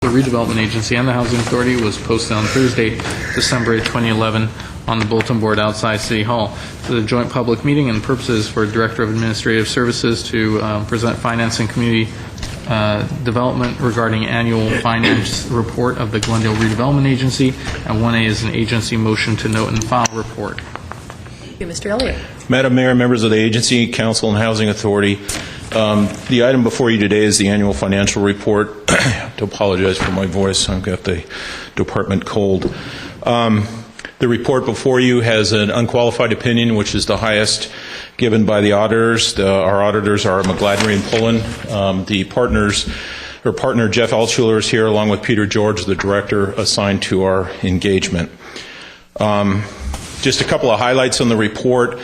The Redevelopment Agency and the Housing Authority was posted on Thursday, December 8, 2011, on the bulletin board outside City Hall. The joint public meeting and purposes for Director of Administrative Services to present Finance and Community Development regarding annual finance report of the Glendale Redevelopment Agency, and 1A is an agency motion to note and file report. Thank you. Mr. Elliott. Madam Mayor, members of the agency, council, and housing authority, the item before you today is the annual financial report. I have to apologize for my voice. I've got the department cold. The report before you has an unqualified opinion, which is the highest given by the auditors. Our auditors are McGladrey and Pullen. The partner Jeff Altschuler is here, along with Peter George, the director assigned to our engagement. Just a couple of highlights on the report.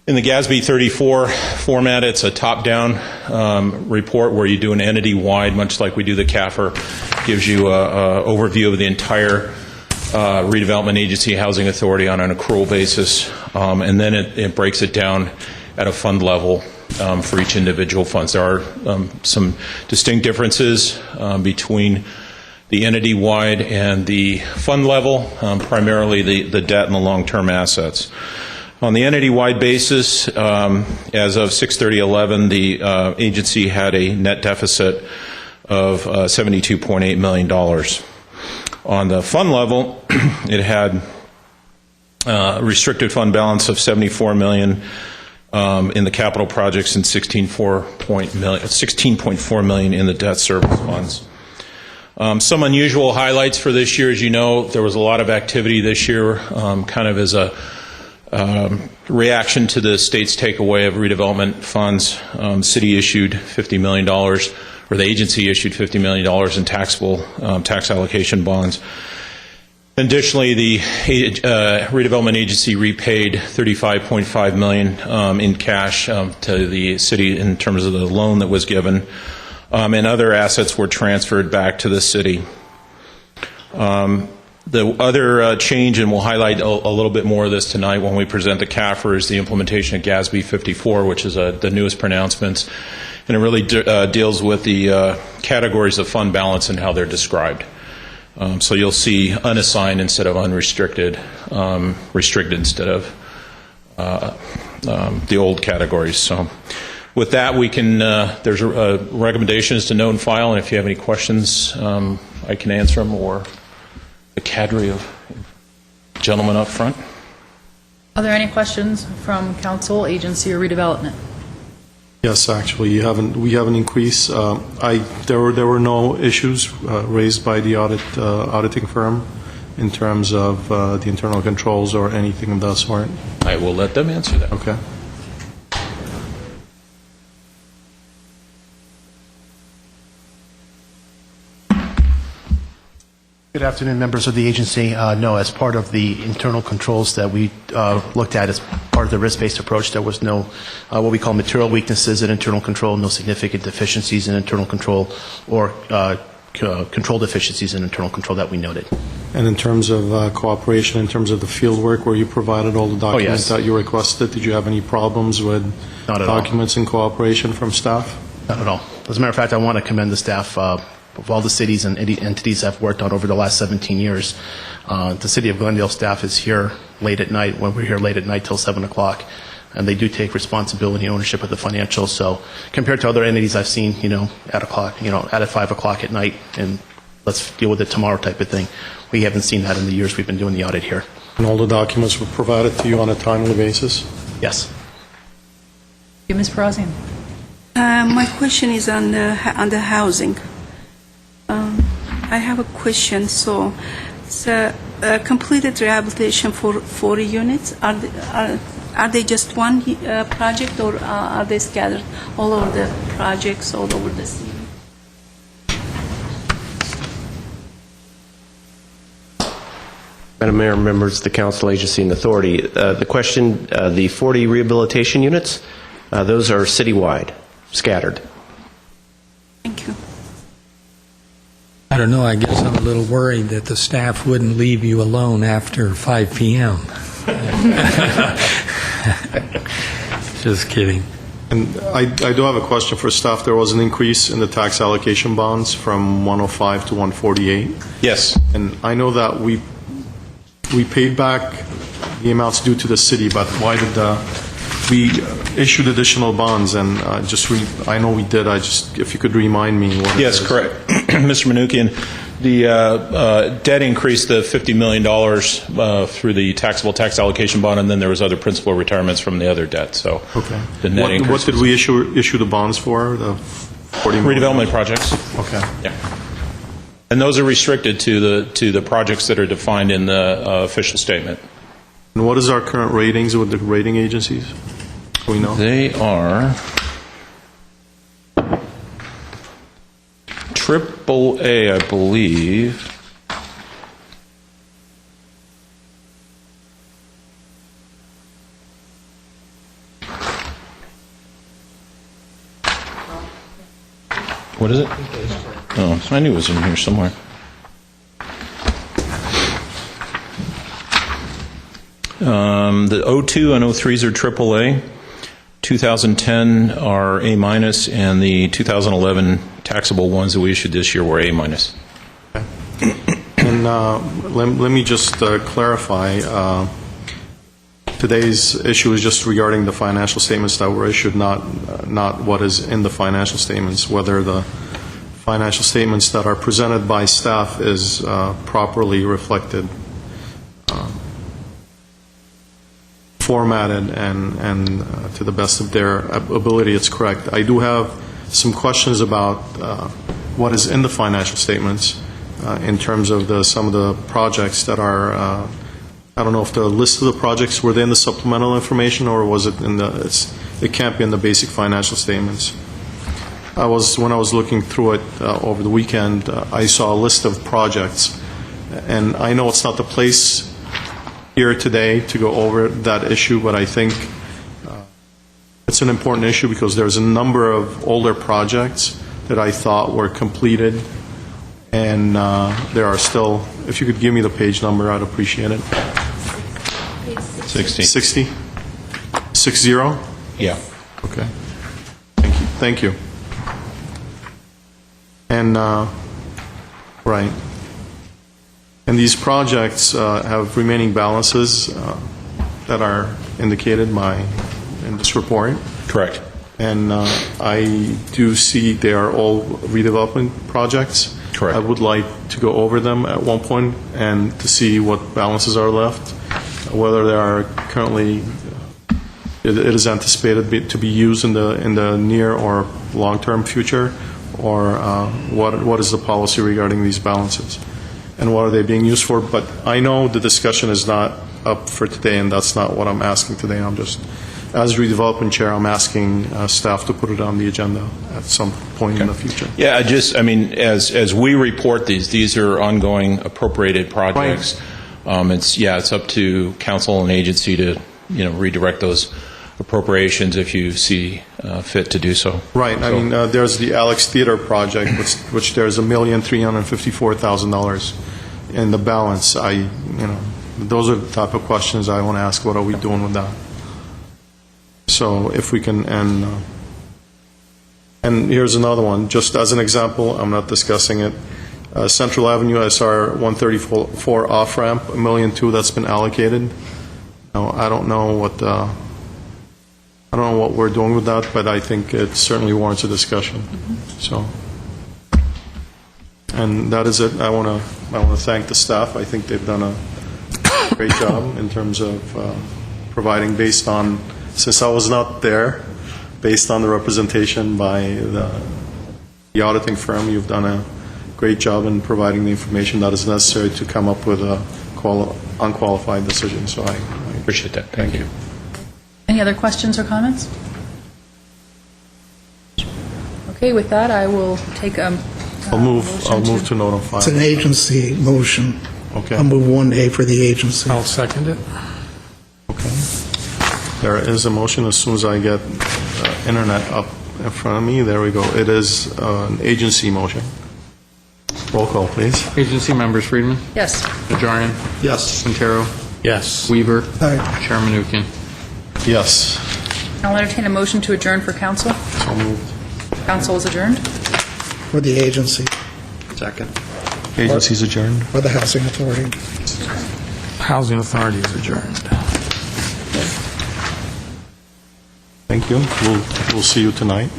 In the GASB 34 format, it's a top-down report where you do an entity-wide, much like we do the CAFR. Gives you an overview of the entire Redevelopment Agency Housing Authority on an accrual basis, and then it breaks it down at a fund level for each individual funds. There are some distinct differences between the entity-wide and the fund level, primarily the debt and the long-term assets. On the entity-wide basis, as of 6/30/11, the agency had a net deficit of $72.8 million. On the fund level, it had a restricted fund balance of $74 million in the capital projects and $16.4 million in the debt service funds. Some unusual highlights for this year. As you know, there was a lot of activity this year, kind of as a reaction to the state's takeaway of redevelopment funds. City issued $50 million, or the agency issued $50 million in taxable tax allocation bonds. Additionally, the Redevelopment Agency repaid $35.5 million in cash to the city in terms of the loan that was given, and other assets were transferred back to the city. The other change, and we'll highlight a little bit more of this tonight when we present the CAFR, is the implementation of GASB 54, which is the newest pronouncements, and it really deals with the categories of fund balance and how they're described. So you'll see unassigned instead of unrestricted, restricted instead of the old categories. So with that, we can, there's recommendations to note and file, and if you have any questions, I can answer them, or the cadre of gentlemen up front. Are there any questions from council, agency, or redevelopment? Yes, actually, we have an increase. There were no issues raised by the auditing firm in terms of the internal controls or anything of that sort. I will let them answer that. Okay. Good afternoon, members of the agency. No, as part of the internal controls that we looked at as part of the risk-based approach, there was no what we call material weaknesses in internal control, no significant deficiencies in internal control, or control deficiencies in internal control that we noted. And in terms of cooperation, in terms of the field work where you provided all the documents that you requested, did you have any problems with documents and cooperation from staff? Not at all. As a matter of fact, I want to commend the staff of all the cities and entities I've worked on over the last 17 years. The City of Glendale staff is here late at night, when we're here late at night till 7 o'clock, and they do take responsibility and ownership of the financials. So compared to other entities I've seen, at 5 o'clock at night, and let's deal with it tomorrow type of thing, we haven't seen that in the years we've been doing the audit here. And all the documents were provided to you on a timely basis? Yes. Ms. Perazzian. My question is on the housing. I have a question. So it's a completed rehabilitation for 40 units. Are they just one project, or are they scattered all over the projects, all over the city? Madam Mayor, members of the council, agency, and authority, the question, the 40 rehabilitation units, those are citywide, scattered. Thank you. I don't know, I guess I'm a little worried that the staff wouldn't leave you alone after 5 p.m. Just kidding. And I do have a question for staff. There was an increase in the tax allocation bonds from 105 to 148. Yes. And I know that we paid back the amounts due to the city, but why did we issued additional bonds? And I know we did. If you could remind me what Yes, it is. correct. Mr. Manukian, the debt increased to $50 million through the taxable tax allocation bond, and then there was other principal retirements from the other debt. So Okay. the net increase What did was- we issue the bonds for? The 40 million? Redevelopment projects. Okay. Yeah. And those are restricted to the projects that are defined in the official statement. And what is our current ratings with the rating agencies? Do we know? They are triple A, I believe. What is it? Oh, I knew it was in here somewhere. The 02 and 03s are AAA, 2010 are A minus, and the 2011 taxable ones that we issued this year were A minus. And let me just clarify. Today's issue is just regarding the financial statements that were issued, not what is in the financial statements, whether the financial statements that are presented by staff is properly reflected, formatted, and to the best of their ability, it's correct. I do have some questions about what is in the financial statements in terms of some of the projects that are, I don't know if the list of the projects, were they in the supplemental information, or was it in it can't be in the basic financial statements. When I was looking through it over the weekend, I saw a list of projects, and I know it's not the place here today to go over that issue, but I think it's an important issue because there's a number of older projects that I thought were completed, and there are still, if you could give me the page number, I'd appreciate it. 60. 60? 60? Yeah. Okay. Thank you. And, right. And these projects have remaining balances that are indicated in this report. Correct. And I do see they are all redevelopment projects. Correct. I would like to go over them at one point and to see what balances are left, whether they are currently, it is anticipated to be used in the near or long-term future, or what is the policy regarding these balances, and what are they being used for. But I know the discussion is not up for today, and that's not what I'm asking today. I'm just, as redevelopment chair, I'm asking staff to put it on the agenda at some point in the future. Yeah, as we report these are ongoing appropriated projects. It's up to council and agency to, redirect those appropriations if you see fit to do so. Right. I mean, there's the Alex Theater project, which there's $1,354,000 in the balance. Those are the type of questions I want to ask. What are we doing with that? So if we can, and here's another one, just as an example, I'm not discussing it. Central Avenue SR 134 off-ramp, $1.2 million that's been allocated. Now, I don't know what we're doing with that, but I think it certainly warrants a discussion. So, and that is it. I want to thank the staff. I think they've done a great job in terms of providing, based on, since I was not there, based on the representation by the auditing firm, you've done a great job in providing the information that is necessary to come up with a unqualified decision. So I Appreciate that. Thank you. Any other questions or comments? Okay, with that, I will take I'll move to notify. It's an agency motion. Okay. I'll move 1A for the agency. I'll second it. Okay. There is a motion. As soon as I get internet up in front of me, there we go. It is an agency motion. Roll call, please. Agency members: Friedman, Yes. Najarian, Yes. Quintero, Yes. Weaver, Aye. Chairman Manukian. Yes. I'll entertain a motion to adjourn for council. So moved. Council is adjourned. For the agency, Agency's adjourned. for the Housing Authority. Housing Authority is adjourned. Thank you. We'll see you tonight.